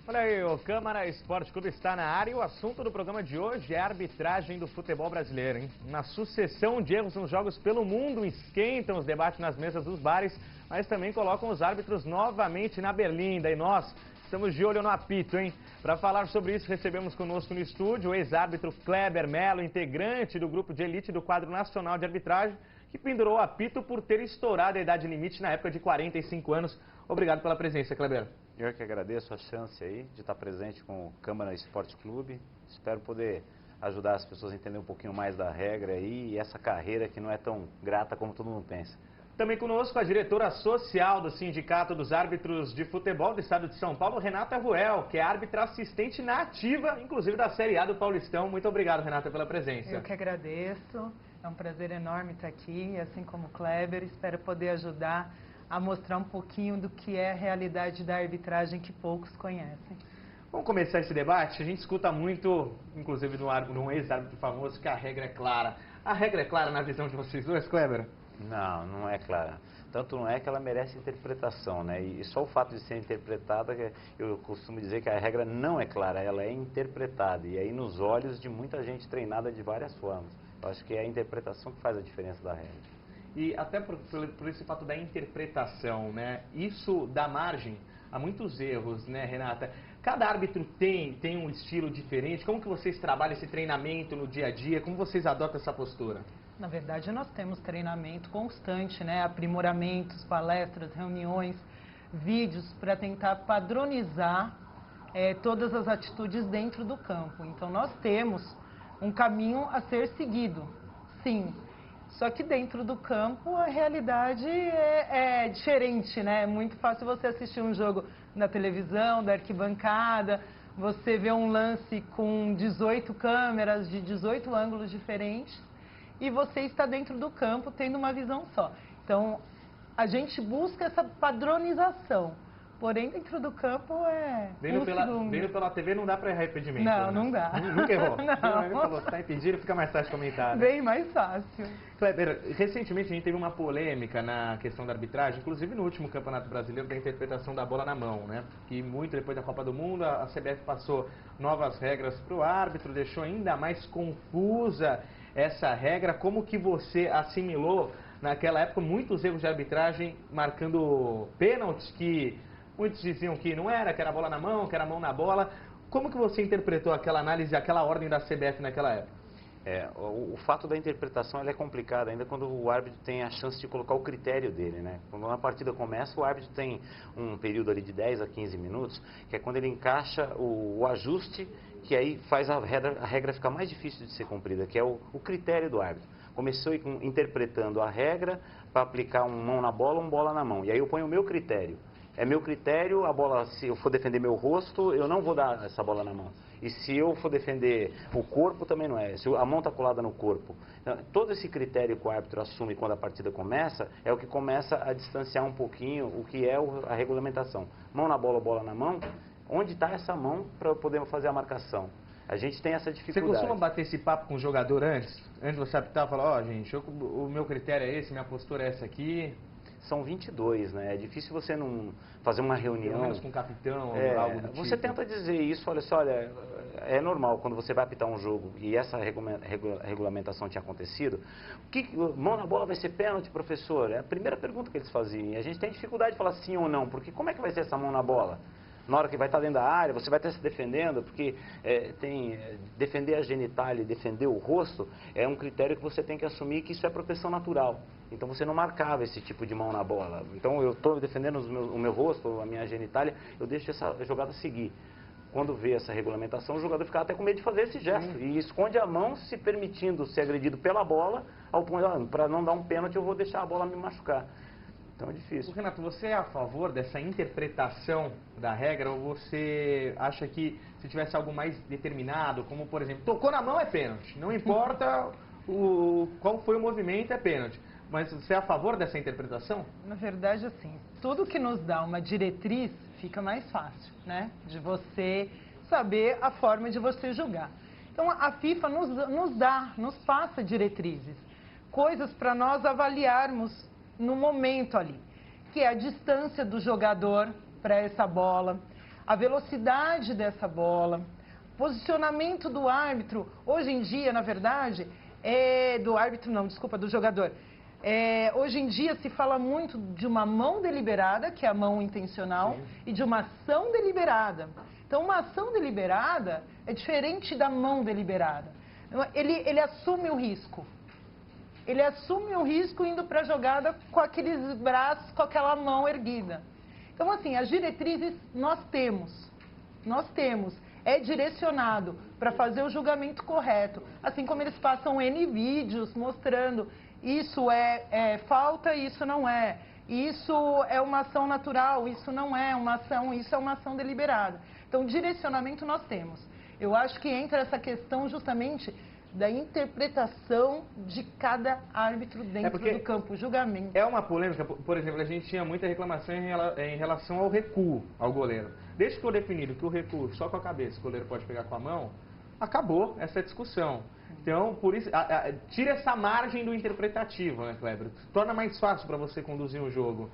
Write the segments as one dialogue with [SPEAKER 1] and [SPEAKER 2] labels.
[SPEAKER 1] Olha aí, o Câmara Esporte Clube está na área e o assunto do programa de hoje é a arbitragem do futebol brasileiro, hein? Na sucessão de erros nos jogos pelo mundo, esquentam os debates nas mesas dos bares, mas também colocam os árbitros novamente na berlinda. E nós estamos de olho no apito, hein? Para falar sobre isso, recebemos conosco no estúdio o ex-árbitro Kleber Melo, integrante do grupo de elite do quadro nacional de arbitragem, que pendurou o apito por ter estourado a idade limite na época de 45 anos. Obrigado pela presença, Kleber.
[SPEAKER 2] Eu que agradeço a chance aí de estar presente com o Câmara Esporte Clube. Espero poder ajudar as pessoas a entender um pouquinho mais da regra aí e essa carreira que não é tão grata como todo mundo pensa.
[SPEAKER 1] Também conosco a diretora social do Sindicato dos Árbitros de Futebol do Estado de São Paulo, Renata Ruel, que é árbitra assistente na ativa, inclusive da Série A do Paulistão. Muito obrigado, Renata, pela presença.
[SPEAKER 3] Eu que agradeço. É um prazer enorme estar aqui, assim como o Kleber. Espero poder ajudar a mostrar um pouquinho do que é a realidade da arbitragem que poucos conhecem.
[SPEAKER 1] Vamos começar esse debate? A gente escuta muito, inclusive num ex-árbitro famoso, que a regra é clara. A regra é clara na visão de vocês dois, Kleber?
[SPEAKER 2] Não, não é clara. Tanto não é que ela merece interpretação, né? E só o fato de ser interpretada, eu costumo dizer que a regra não é clara, ela é interpretada. E aí nos olhos de muita gente treinada de várias formas. Eu acho que é a interpretação que faz a diferença da regra.
[SPEAKER 1] E até por esse fato da interpretação, né? Isso dá margem a muitos erros, né, Renata? Cada árbitro tem um estilo diferente. Como que vocês trabalham esse treinamento no dia a dia? Como vocês adotam essa postura?
[SPEAKER 3] Na verdade, nós temos treinamento constante, né? Aprimoramentos, palestras, reuniões, vídeos para tentar padronizar todas as atitudes dentro do campo. Então, nós temos um caminho a ser seguido, sim. Só que dentro do campo a realidade é diferente, né? É muito fácil você assistir um jogo na televisão, da arquibancada, você vê um lance com 18 câmeras de 18 ângulos diferentes e você está dentro do campo tendo uma visão só. Então, a gente busca essa padronização. Porém, dentro do campo
[SPEAKER 1] Vendo pela TV não dá para errar impedimento.
[SPEAKER 3] Não,
[SPEAKER 1] né?
[SPEAKER 3] não dá.
[SPEAKER 1] Nunca errou.
[SPEAKER 3] Não.
[SPEAKER 1] Ele falou, está impedido, fica mais fácil comentar. Né?
[SPEAKER 3] Bem mais fácil.
[SPEAKER 1] Kleber, recentemente a gente teve uma polêmica na questão da arbitragem, inclusive no último Campeonato Brasileiro, da interpretação da bola na mão, né? Que muito depois da Copa do Mundo, a CBF passou novas regras para o árbitro, deixou ainda mais confusa essa regra. Como que você assimilou, naquela época, muitos erros de arbitragem, marcando pênaltis que muitos diziam que não era, que era bola na mão, que era mão na bola. Como que você interpretou aquela análise, aquela ordem da CBF naquela época?
[SPEAKER 2] O fato da interpretação ela é complicada ainda quando o árbitro tem a chance de colocar o critério dele, né? Quando uma partida começa, o árbitro tem um período ali de 10 a 15 minutos, que é quando ele encaixa o ajuste, que aí faz a regra ficar mais difícil de ser cumprida, que é o critério do árbitro. Começou interpretando a regra para aplicar um mão na bola, um bola na mão. E aí eu ponho o meu critério. É meu critério, a bola, se eu for defender meu rosto, eu não vou dar essa bola na mão. E se eu for defender o corpo, também não é. Se a mão está colada no corpo. Então, todo esse critério que o árbitro assume quando a partida começa, é o que começa a distanciar um pouquinho o que é a regulamentação. Mão na bola, bola na mão, onde está essa mão para poder fazer a marcação? A gente tem essa dificuldade.
[SPEAKER 1] Você costuma bater esse papo com o jogador antes? Antes de você apitar, falar, gente, o meu critério é esse, minha postura é essa aqui.
[SPEAKER 2] São 22, né? É difícil você não fazer uma reunião.
[SPEAKER 1] Pelo menos com o capitão, algo do tipo.
[SPEAKER 2] Você tenta dizer isso, olha só, olha, é normal quando você vai apitar um jogo e essa regulamentação tinha acontecido. Mão na bola vai ser pênalti, professor? É a primeira pergunta que eles faziam. E a gente tem dificuldade de falar sim ou não, porque como é que vai ser essa mão na bola? Na hora que vai estar dentro da área, você vai estar se defendendo, porque defender a genitália e defender o rosto é um critério que você tem que assumir que isso é proteção natural. Então você não marcava esse tipo de mão na bola. Então eu estou defendendo o meu rosto, a minha genitália, eu deixo essa jogada seguir. Quando vê essa regulamentação, o jogador fica até com medo de fazer esse gesto. E esconde a mão, se permitindo ser agredido pela bola, ao ponto, para não dar um pênalti, eu vou deixar a bola me machucar. Então é difícil.
[SPEAKER 1] Renato, você é a favor dessa interpretação da regra ou você acha que se tivesse algo mais determinado, como por exemplo, tocou na mão é pênalti, não importa qual foi o movimento, é pênalti. Mas você é a favor dessa interpretação?
[SPEAKER 3] Na verdade, assim, tudo que nos dá uma diretriz fica mais fácil, né? De você saber a forma de você julgar. Então a FIFA nos passa diretrizes, coisas para nós avaliarmos no momento ali, que é a distância do jogador para essa bola, a velocidade dessa bola, posicionamento do árbitro. Hoje em dia, na verdade, do árbitro não, desculpa, do jogador. Hoje em dia se fala muito de uma mão deliberada, que é a mão intencional, sim, e de uma ação deliberada. Então, uma ação deliberada é diferente da mão deliberada. Ele assume o risco. Ele assume o risco indo para a jogada com aqueles braços, com aquela mão erguida. Então, assim, as diretrizes nós temos. É direcionado para fazer o julgamento correto. Assim como eles passam N vídeos mostrando isso é falta, isso não é. Isso é uma ação natural, isso não é uma ação, isso é uma ação deliberada. Então, direcionamento nós temos. Eu acho que entra essa questão justamente da interpretação de cada árbitro dentro do campo, julgamento.
[SPEAKER 1] É uma polêmica, por exemplo, a gente tinha muita reclamação em relação ao recuo ao goleiro. Desde que for definido que o recuo só com a cabeça, o goleiro pode pegar com a mão, acabou essa discussão. Então, por isso, tira essa margem do interpretativo, né, Kleber? Torna mais fácil para você conduzir o jogo.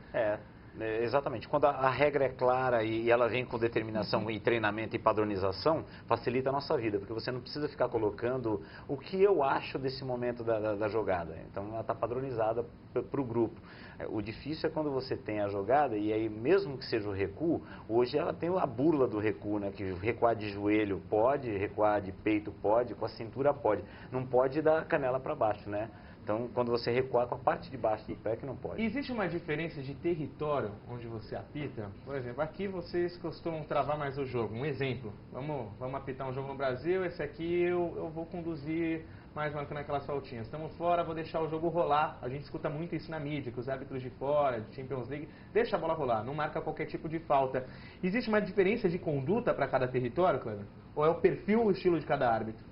[SPEAKER 2] Exatamente. Quando a regra é clara e ela vem com determinação e treinamento e padronização, facilita a nossa vida, porque você não precisa ficar colocando o que eu acho desse momento da jogada. Então, ela está padronizada para o grupo. O difícil é quando você tem a jogada e aí, mesmo que seja o recuo, hoje ela tem a burla do recuo, né? Que recuar de joelho pode, recuar de peito pode, com a cintura pode. Não pode dar canela para baixo, né? Então, quando você recuar com a parte de baixo do pé, que não pode.
[SPEAKER 1] Existe uma diferença de território onde você apita? Por exemplo, aqui vocês costumam travar mais o jogo. Um exemplo, vamos apitar um jogo no Brasil, esse aqui eu vou conduzir mais marcando aquelas faltinhas. Estamos fora, vou deixar o jogo rolar. A gente escuta muito isso na mídia, que os árbitros de fora, de Champions League, deixa a bola rolar, não marca qualquer tipo de falta. Existe uma diferença de conduta para cada território, Cleber? Ou é o perfil, o estilo de cada árbitro?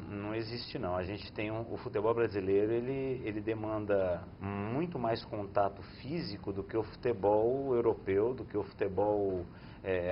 [SPEAKER 2] Não existe não. A gente tem o futebol brasileiro, ele demanda muito mais contato físico do que o futebol europeu, do que o futebol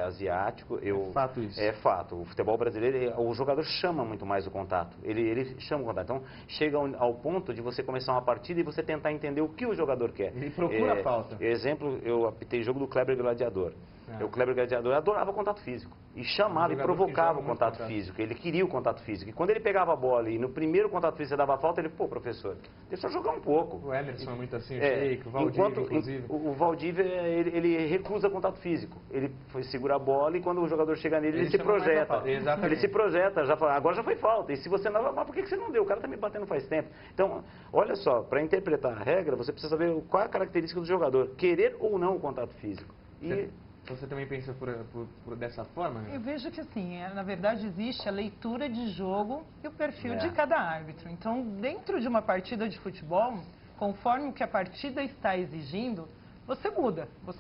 [SPEAKER 2] asiático.
[SPEAKER 1] É fato isso.
[SPEAKER 2] É fato. O futebol brasileiro, o jogador chama muito mais o contato. Ele chama o contato. Então, chega ao ponto de você começar uma partida e você tentar entender o que o jogador quer.
[SPEAKER 1] Ele procura a falta.
[SPEAKER 2] Exemplo, eu apitei jogo do Kleber Gladiador. O Kleber Gladiador adorava contato físico. E chamava e provocava o contato físico. Ele queria o contato físico. E quando ele pegava a bola e no primeiro contato físico você dava falta, ele, professor, deixa eu jogar um pouco.
[SPEAKER 1] O Emerson é muito assim, o Sheik, o Valdívia, inclusive.
[SPEAKER 2] O Valdívia, ele recusa contato físico. Ele segura a bola e quando o jogador chega nele, ele se projeta. Ele se projeta, agora já foi falta. E se você não, mas por que você não deu? O cara tá me batendo faz tempo. Então, olha só, para interpretar a regra, você precisa saber qual é a característica do jogador. Querer ou não o contato físico.
[SPEAKER 1] Você também pensa dessa forma?
[SPEAKER 3] Eu vejo que assim, na verdade existe a leitura de jogo e o perfil de cada árbitro. Então, dentro de uma partida de futebol, conforme o que a partida está exigindo, você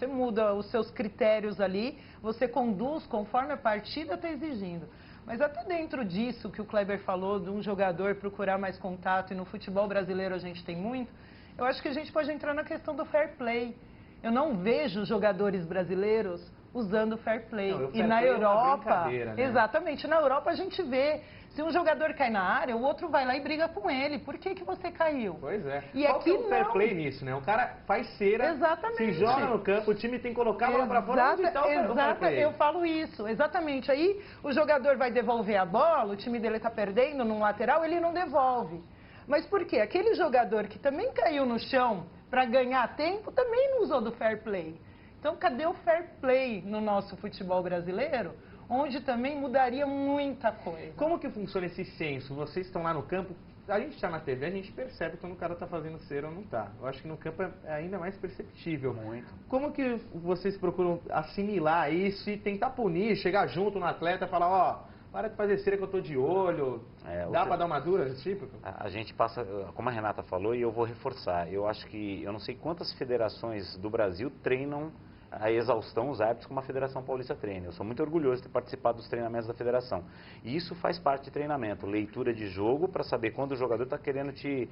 [SPEAKER 3] muda os seus critérios ali, você conduz conforme a partida está exigindo. Mas até dentro disso que o Kleber falou, de um jogador procurar mais contato, e no futebol brasileiro a gente tem muito, eu acho que a gente pode entrar na questão do fair play. Eu não vejo jogadores brasileiros usando fair play.
[SPEAKER 1] Não,
[SPEAKER 3] e na Europa,
[SPEAKER 1] né?
[SPEAKER 3] Exatamente, na Europa a gente vê, se um jogador cai na área, o outro vai lá e briga com ele. Por que você caiu?
[SPEAKER 1] Pois é.
[SPEAKER 3] E
[SPEAKER 1] qual
[SPEAKER 3] aqui
[SPEAKER 1] é o fair play nisso, né? O cara faz cera, se joga no campo, o time tem que colocar a bola pra fora. Onde tá o fair play?
[SPEAKER 3] Eu falo isso, exatamente. Aí o jogador vai devolver a bola, o time dele está perdendo num lateral, ele não devolve. Mas por quê? Aquele jogador que também caiu no chão para ganhar tempo, também não usou do fair play. Então, cadê o fair play no nosso futebol brasileiro? Onde também mudaria muita coisa.
[SPEAKER 1] Como que funciona esse senso? Vocês estão lá no campo, a gente está na TV, a gente percebe quando o cara está fazendo cera ou não está. Eu acho que no campo é ainda mais perceptível.
[SPEAKER 2] Muito.
[SPEAKER 1] Como que vocês procuram assimilar isso e tentar punir, chegar junto no atleta e falar, ó, para de fazer cera que eu estou de olho. Dá para dar uma dura, típico?
[SPEAKER 2] A gente passa, como a Renata falou, e eu vou reforçar, eu acho que, eu não sei quantas federações do Brasil treinam a exaustão os árbitros como a Federação Paulista treina. Eu sou muito orgulhoso de ter participado dos treinamentos da federação. E isso faz parte de treinamento, leitura de jogo para saber quando o jogador está querendo te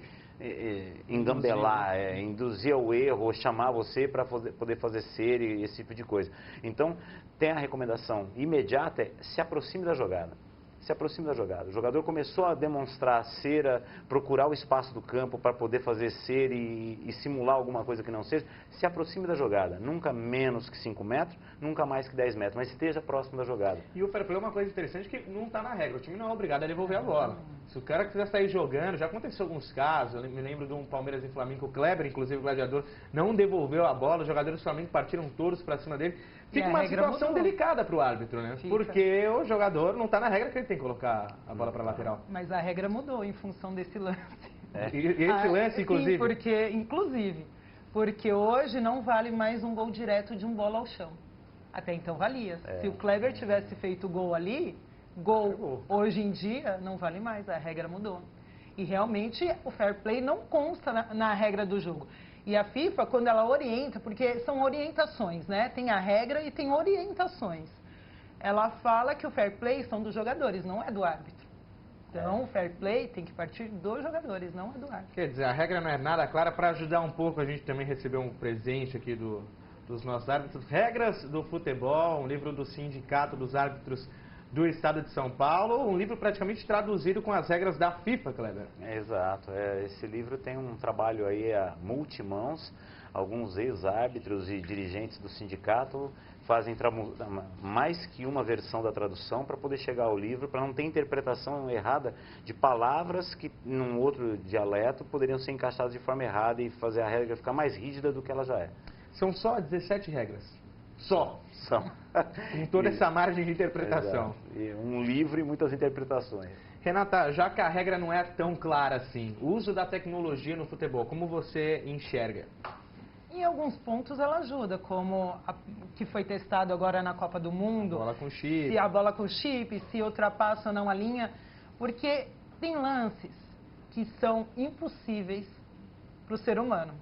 [SPEAKER 2] engambelar, induzir ao erro, ou chamar você para poder fazer cera e esse tipo de coisa. Então, tem a recomendação imediata, se aproxime da jogada. se aproxime da jogada. O jogador começou a demonstrar cera, procurar o espaço do campo para poder fazer cera e simular alguma coisa que não seja, se aproxime da jogada. Nunca menos que 5 metros, nunca mais que 10 metros, mas esteja próximo da jogada.
[SPEAKER 1] E o fair play é uma coisa interessante que não está na regra. O time não é obrigado a devolver a bola. Se o cara quiser sair jogando, já aconteceu alguns casos. Eu me lembro de um Palmeiras e Flamengo, o Kleber, inclusive o gladiador, não devolveu a bola. Os jogadores do Flamengo partiram todos para cima dele. Fica uma situação delicada para o árbitro, né? Porque o jogador não está na regra que ele tem que colocar a bola para a lateral.
[SPEAKER 3] Mas a regra mudou em função desse lance.
[SPEAKER 1] E esse lance, inclusive?
[SPEAKER 3] Sim, porque hoje não vale mais um gol direto de um bola ao chão. Até então valia. Se o Kleber tivesse feito gol ali, gol hoje em dia não vale mais, a regra mudou. E realmente o fair play não consta na regra do jogo. E a FIFA, quando ela orienta, porque são orientações, né? Tem a regra e tem orientações. Ela fala que o fair play são dos jogadores, não é do árbitro. Então, o fair play tem que partir dos jogadores, não é do árbitro.
[SPEAKER 1] Quer dizer, a regra não é nada clara. Para ajudar um pouco, a gente também recebeu um presente aqui dos nossos árbitros. Regras do Futebol, um livro do Sindicato dos Árbitros do Estado de São Paulo, um livro praticamente traduzido com as regras da FIFA, Kleber.
[SPEAKER 2] Exato. Esse livro tem um trabalho aí a multimãos. Alguns ex-árbitros e dirigentes do sindicato fazem mais que uma versão da tradução para poder chegar ao livro, para não ter interpretação errada de palavras que num outro dialeto poderiam ser encaixadas de forma errada e fazer a regra ficar mais rígida do que ela já é.
[SPEAKER 1] São só 17 regras. Só.
[SPEAKER 2] São.
[SPEAKER 1] Com toda essa margem de interpretação.
[SPEAKER 2] E um livro e muitas interpretações.
[SPEAKER 1] Renata, já que a regra não é tão clara assim, o uso da tecnologia no futebol, como você enxerga?
[SPEAKER 3] Em alguns pontos ela ajuda, como que foi testado agora na Copa do Mundo.
[SPEAKER 1] Bola com chip.
[SPEAKER 3] Se a bola com chip, se ultrapassa ou não a linha. Porque tem lances que são impossíveis para o ser humano.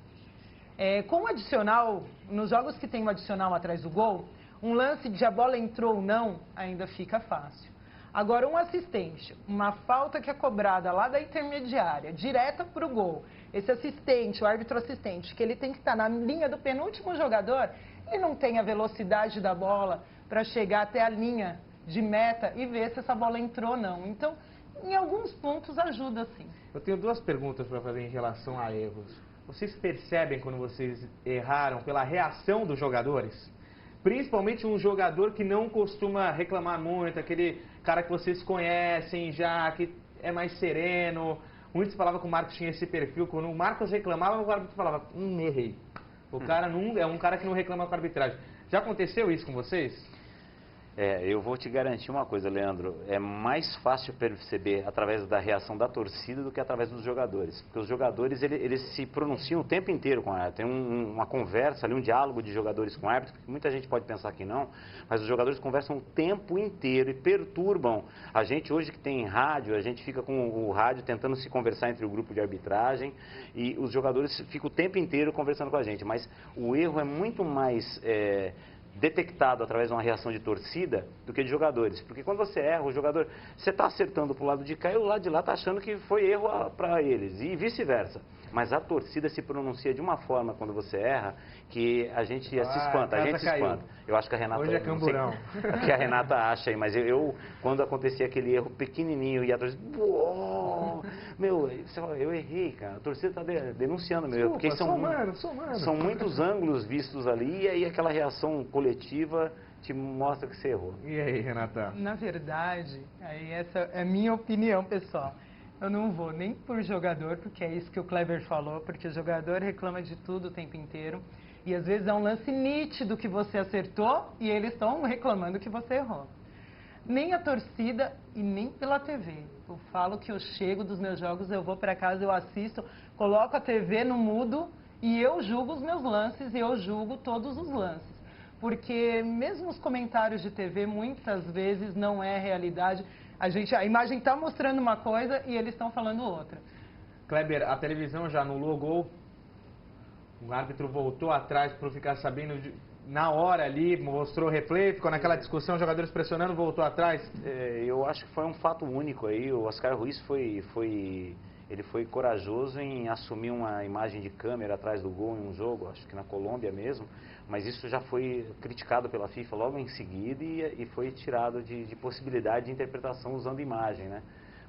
[SPEAKER 3] Com o adicional, nos jogos que tem o adicional atrás do gol, um lance de a bola entrou ou não, ainda fica fácil. Agora, um assistente, uma falta que é cobrada lá da intermediária, direta para o gol, esse assistente, o árbitro assistente, que ele tem que estar na linha do penúltimo jogador, ele não tem a velocidade da bola para chegar até a linha de meta e ver se essa bola entrou ou não. Então, em alguns pontos ajuda sim.
[SPEAKER 1] Eu tenho duas perguntas para fazer em relação a erros. Vocês percebem quando vocês erraram pela reação dos jogadores? Principalmente um jogador que não costuma reclamar muito, aquele cara que vocês conhecem já, que é mais sereno. Muitos falavam que o Marcos tinha esse perfil. Quando o Marcos reclamava, o árbitro falava, errei. O cara não, é um cara que não reclama com a arbitragem. Já aconteceu isso com vocês?
[SPEAKER 2] Eu vou te garantir uma coisa, Leandro. É mais fácil perceber através da reação da torcida do que através dos jogadores. Porque os jogadores, eles se pronunciam o tempo inteiro com o árbitro. Tem uma conversa ali, um diálogo de jogadores com o árbitro. Muita gente pode pensar que não, mas os jogadores conversam o tempo inteiro e perturbam. A gente hoje que tem rádio, a gente fica com o rádio tentando se conversar entre o grupo de arbitragem e os jogadores ficam o tempo inteiro conversando com a gente. Mas o erro é muito mais detectado através de uma reação de torcida do que de jogadores. Porque quando você erra, o jogador, você está acertando para o lado de cá e o lado de lá está achando que foi erro para eles, e vice-versa. Mas a torcida se pronuncia de uma forma quando você erra que a gente se espanta, a gente se espanta. Eu acho que a Renata...
[SPEAKER 1] Hoje é camburão.
[SPEAKER 2] O que a Renata acha aí, mas eu quando acontecia aquele erro pequenininho e a torcida... Meu, você fala, eu errei, cara. A torcida está denunciando meu erro. Porque são muitos ângulos vistos ali e aí aquela reação coletiva te mostra que você errou.
[SPEAKER 1] E aí, Renata?
[SPEAKER 3] Na verdade, aí essa é a minha opinião pessoal. Eu não vou nem por jogador, porque é isso que o Kleber falou, porque o jogador reclama de tudo o tempo inteiro. E às vezes é um lance nítido que você acertou e eles estão reclamando que você errou. Nem a torcida e nem pela TV. Eu falo que eu chego dos meus jogos, eu vou para casa, eu assisto, coloco a TV no mudo e eu julgo os meus lances e eu julgo todos os lances. Porque mesmo os comentários de TV muitas vezes não é realidade. A imagem está mostrando uma coisa e eles estão falando outra.
[SPEAKER 1] Kleber, a televisão já anulou o gol? O árbitro voltou atrás para ficar sabendo na hora ali, mostrou o replay, ficou naquela discussão, os jogadores pressionando, voltou atrás?
[SPEAKER 2] Eu acho que foi um fato único aí. O Oscar Ruiz foi Ele foi corajoso em assumir uma imagem de câmera atrás do gol em um jogo, acho que na Colômbia mesmo, mas isso já foi criticado pela FIFA logo em seguida e foi tirado de possibilidade de interpretação usando imagem, né?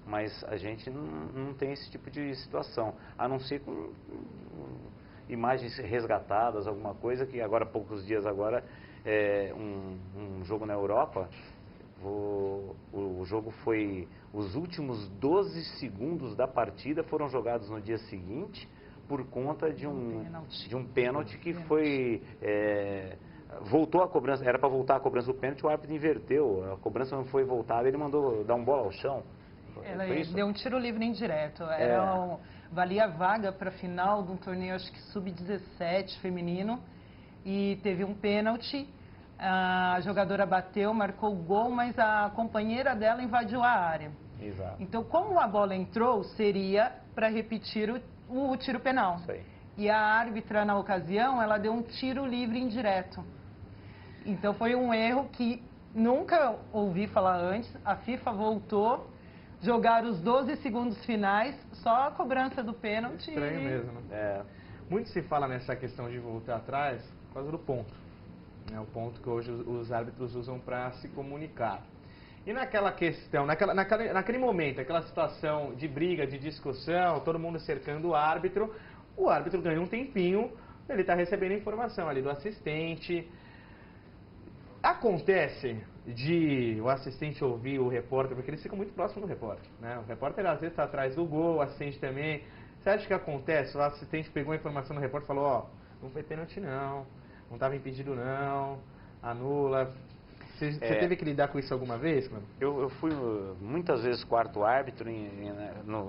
[SPEAKER 2] Mas a gente não tem esse tipo de situação, a não ser com imagens resgatadas, alguma coisa que agora, poucos dias agora, um jogo na Europa, o jogo foi, os últimos 12 segundos da partida foram jogados no dia seguinte por conta de um pênalti que foi, voltou a cobrança, era para voltar a cobrança do pênalti, o árbitro inverteu, a cobrança não foi voltada, ele mandou dar um bola ao chão.
[SPEAKER 3] Ele deu um tiro livre indireto, valia vaga para a final de um torneio, acho que sub-17 feminino, e teve um pênalti, a jogadora bateu, marcou o gol, mas a companheira dela invadiu a área.
[SPEAKER 2] Exato.
[SPEAKER 3] Então, como a bola entrou, seria para repetir o tiro penal.
[SPEAKER 2] Isso aí.
[SPEAKER 3] E a árbitra, na ocasião, ela deu um tiro livre indireto. Então, foi um erro que nunca ouvi falar antes, a FIFA voltou, jogar os 12 segundos finais, só a cobrança do pênalti.
[SPEAKER 1] Estranho mesmo, né? Muito se fala nessa questão de voltar atrás por causa do ponto. É o ponto que hoje os árbitros usam para se comunicar. E naquela questão, naquele momento, aquela situação de briga, de discussão, todo mundo cercando o árbitro ganha um tempinho, ele está recebendo informação ali do assistente. Acontece de o assistente ouvir o repórter, porque eles ficam muito próximos do repórter, né? O repórter às vezes está atrás do gol, o assistente também. Você acha que acontece? O assistente pegou a informação do repórter e falou, ó, não foi pênalti não estava impedido não, anula. Você teve que lidar com isso alguma vez, mano?
[SPEAKER 2] Eu fui muitas vezes quarto árbitro,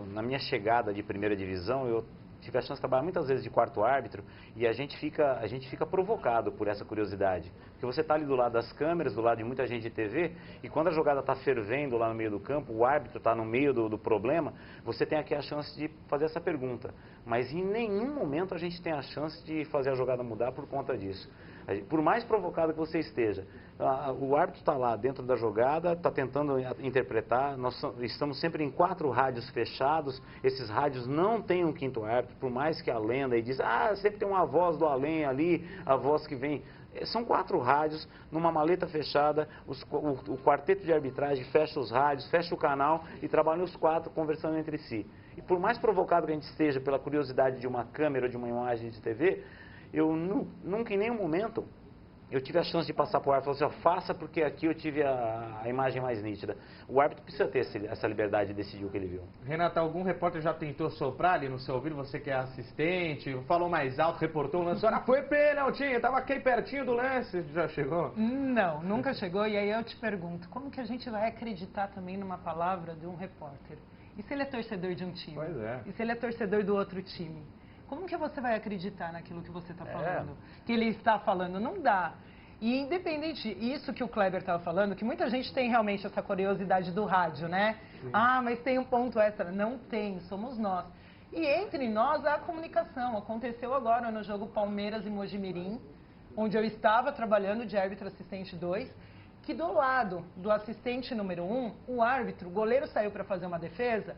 [SPEAKER 2] na minha chegada de primeira divisão, eu tive a chance de trabalhar muitas vezes de quarto árbitro e a gente fica provocado por essa curiosidade. Porque você está ali do lado das câmeras, do lado de muita gente de TV, e quando a jogada está fervendo lá no meio do campo, o árbitro está no meio do problema, você tem aqui a chance de fazer essa pergunta. Mas em nenhum momento a gente tem a chance de fazer a jogada mudar por conta disso. Por mais provocado que você esteja, o árbitro está lá dentro da jogada, está tentando interpretar, nós estamos sempre em 4 rádios fechados, esses rádios não têm um quinto árbitro, por mais que a lenda e diz, sempre tem uma voz do além ali, a voz que vem. São 4 rádios, numa maleta fechada, o quarteto de arbitragem fecha os rádios, fecha o canal e trabalham os 4 conversando entre si. E por mais provocado que a gente esteja pela curiosidade de uma câmera ou de uma imagem de TV, eu nunca em nenhum momento eu tive a chance de passar para o árbitro e falar assim, faça porque aqui eu tive a imagem mais nítida. O árbitro precisa ter essa liberdade de decidir o que ele viu.
[SPEAKER 1] Renata, algum repórter já tentou soprar ali no seu ouvido, você que é assistente, falou mais alto, reportou o lance, foi pênalti, estava aqui pertinho do lance, já chegou?
[SPEAKER 3] Não, nunca chegou, e aí eu te pergunto, como que a gente vai acreditar também numa palavra de um repórter? E se ele é torcedor de um time?
[SPEAKER 1] Pois é.
[SPEAKER 3] E se ele é torcedor do outro time? Como que você vai acreditar naquilo que você está falando? Que ele está falando? Não dá. E independente, isso que o Kleber estava falando, que muita gente tem realmente essa curiosidade do rádio, né? Sim. Mas tem um ponto extra. Não tem, somos nós. E entre nós há a comunicação. Aconteceu agora no jogo Palmeiras e Mojimirim, onde eu estava trabalhando de árbitro assistente 2, que do lado do assistente número 1, o árbitro, o goleiro saiu para fazer uma defesa,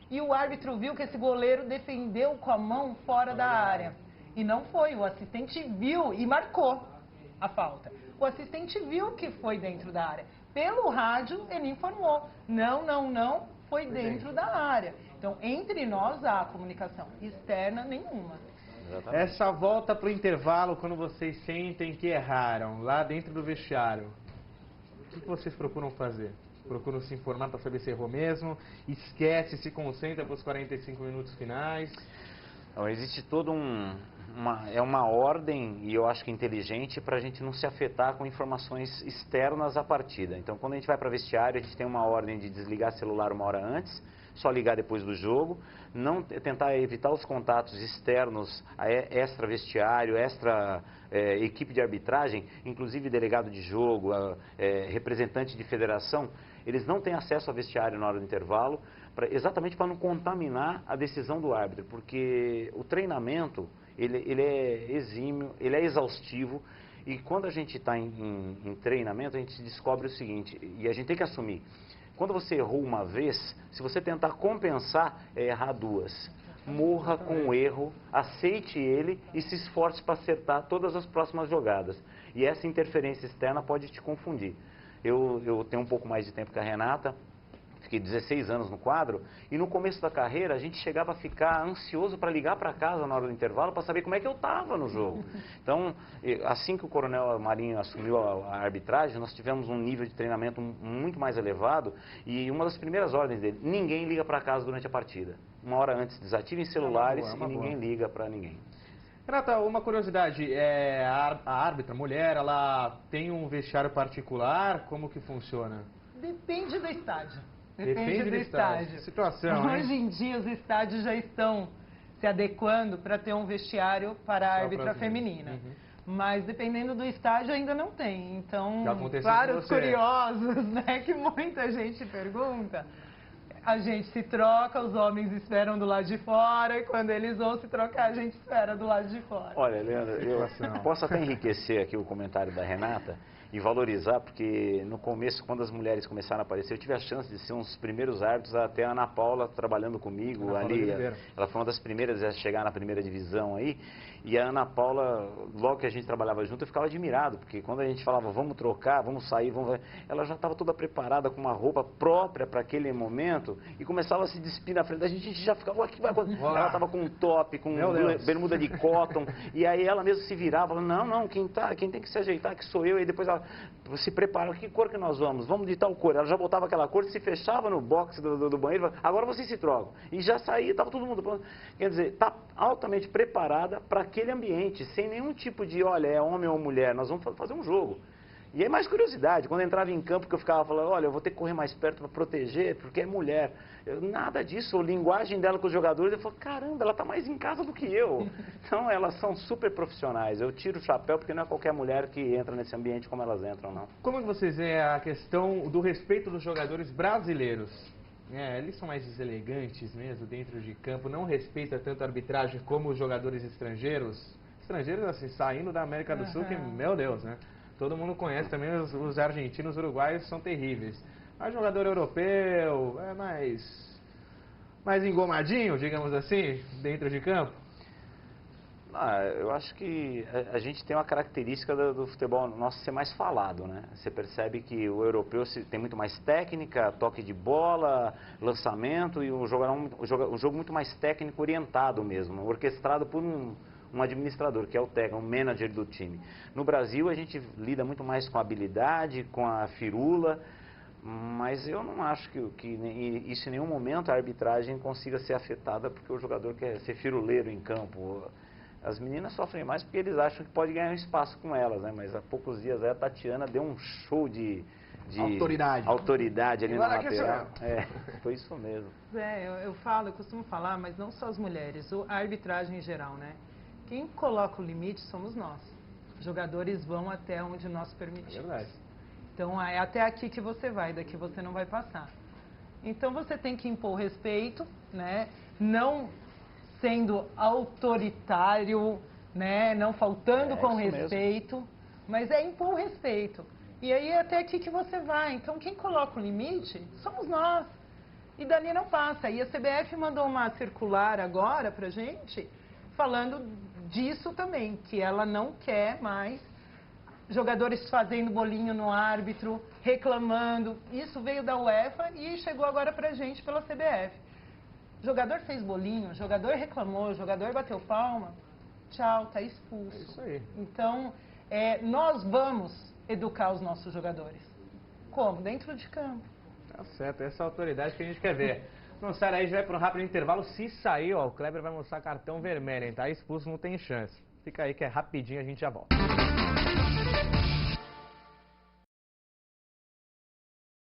[SPEAKER 3] e o árbitro viu que esse goleiro defendeu com a mão fora da área. E não foi, o assistente viu e marcou a falta. O assistente viu que foi dentro da área. Pelo rádio, ele informou. Não, foi dentro da área. Então, entre nós há comunicação, externa nenhuma.
[SPEAKER 1] Exatamente. Essa volta para o intervalo, quando vocês sentem que erraram, lá dentro do vestiário, o que vocês procuram fazer? Procuram se informar para saber se errou mesmo? Esquece, se concentra para os 45 minutos finais?
[SPEAKER 2] Então, existe toda uma ordem, e eu acho que inteligente, para a gente não se afetar com informações externas à partida. Então, quando a gente vai para vestiário, a gente tem uma ordem de desligar celular 1 hora antes, só ligar depois do jogo, não tentar evitar os contatos externos, extra vestiário, extra equipe de arbitragem, inclusive delegado de jogo, representante de federação, eles não têm acesso ao vestiário na hora do intervalo, exatamente para não contaminar a decisão do árbitro, porque o treinamento, ele é exímio, ele é exaustivo, e quando a gente está em treinamento, a gente descobre o seguinte, e a gente tem que assumir, Quando você errou uma vez, se você tentar compensar, é errar duas. Morra com o erro, aceite ele e se esforce para acertar todas as próximas jogadas. E essa interferência externa pode te confundir. Eu tenho um pouco mais de tempo que a Renata, fiquei 16 anos no quadro, e no começo da carreira a gente chegava a ficar ansioso para ligar para casa na hora do intervalo para saber como é que eu estava no jogo. Então, assim que o Coronel Marinho assumiu a arbitragem, nós tivemos um nível de treinamento muito mais elevado, e uma das primeiras ordens dele: ninguém liga para casa durante a partida. Uma hora antes, desativem celulares e ninguém liga para ninguém.
[SPEAKER 1] Renata, uma curiosidade, a árbitra, mulher, ela tem um vestiário particular? Como que funciona?
[SPEAKER 3] Depende do estádio.
[SPEAKER 1] Depende do estádio. Situação,
[SPEAKER 3] Hoje em dia os estádios já estão se adequando para ter um vestiário para a árbitra feminina. Mas dependendo do estádio ainda não tem. Então, vários curiosos, né, que muita gente pergunta. A gente se troca, os homens esperam do lado de fora, e quando eles vão se trocar, a gente espera do lado de fora.
[SPEAKER 2] Olha, Leandro, eu posso até enriquecer aqui o comentário da Renata e valorizar, porque no começo, quando as mulheres começaram a aparecer, eu tive a chance de ser um dos primeiros árbitros, até a Ana Paula trabalhando comigo ali. Ela foi uma das primeiras a chegar na primeira divisão aí. E a Ana Paula, logo que a gente trabalhava junto, eu ficava admirado, porque quando a gente falava, vamos trocar, vamos sair, ela já estava toda preparada com uma roupa própria para aquele momento e começava a se despir na frente da gente, a gente já ficava, o que vai acontecer? Ela estava com um top, com bermuda de cotton, e aí ela mesma se virava, falando, não, quem tem que se ajeitar que sou eu, e depois ela se prepara, que cor que nós vamos? Vamos de tal cor. Ela já botava aquela cor, se fechava no box do banheiro, agora vocês se trocam. E já saía, estava todo mundo pronto. Quer dizer, está altamente preparada para aquele ambiente, sem nenhum tipo de, olha, é homem ou mulher, nós vamos fazer um jogo. E aí mais curiosidade, quando eu entrava em campo, que eu ficava falando, olha, eu vou ter que correr mais perto para proteger, porque é mulher. Nada disso, a linguagem dela com os jogadores, eu falo, caramba, ela está mais em casa do que eu. Então, elas são super profissionais. Eu tiro o chapéu, porque não é qualquer mulher que entra nesse ambiente como elas entram, não.
[SPEAKER 1] Como é que vocês veem a questão do respeito dos jogadores brasileiros? Eles são mais deselegantes mesmo dentro de campo, não respeita tanto a arbitragem como os jogadores estrangeiros. Estrangeiros, assim, saindo da América do Sul, que, meu Deus, né? Todo mundo conhece também, os argentinos, os uruguaios são terríveis. Mas jogador europeu é mais engomadinho, digamos assim, dentro de campo?
[SPEAKER 2] Eu acho que a gente tem uma característica do futebol nosso ser mais falado, né? Você percebe que o europeu tem muito mais técnica, toque de bola, lançamento, e o jogo muito mais técnico, orientado mesmo, orquestrado por um administrador, que é o técnico, um manager do time. No Brasil, a gente lida muito mais com a habilidade, com a firula, mas eu não acho que isso em nenhum momento a arbitragem consiga ser afetada porque o jogador quer ser firuleiro em campo. As meninas sofrem mais porque eles acham que pode ganhar um espaço com elas, né? Mas há poucos dias a Tatiana deu um show de autoridade ali na lateral. Foi isso mesmo.
[SPEAKER 3] Eu costumo falar, mas não só as mulheres, a arbitragem em geral, né? Quem coloca o limite somos nós. Os jogadores vão até onde nós permitimos.
[SPEAKER 1] É verdade.
[SPEAKER 3] Então, é até aqui que você vai, daqui você não vai passar. Então, você tem que impor respeito, né? Não sendo autoritário, né? Não faltando com respeito, mesmo. Mas é impor respeito. E aí, é até aqui que você vai. Então, quem coloca o limite somos nós. E dali não passa. E a CBF mandou uma circular agora pra gente, falando disso também, que ela não quer mais jogadores fazendo bolinho no árbitro, reclamando. Isso veio da UEFA e chegou agora pra gente pela CBF. Jogador fez bolinho, jogador reclamou, jogador bateu palma, tchau, tá expulso.
[SPEAKER 1] É isso aí.
[SPEAKER 3] Então, nós vamos educar os nossos jogadores. Como? Dentro de campo.
[SPEAKER 1] Tá certo, essa autoridade que a gente quer ver. Não sai aí, a gente vai para um rápido intervalo. Se sair, ó, o Kleber vai mostrar cartão vermelho, hein? Tá expulso, não tem chance. Fica aí que é rapidinho, a gente já volta.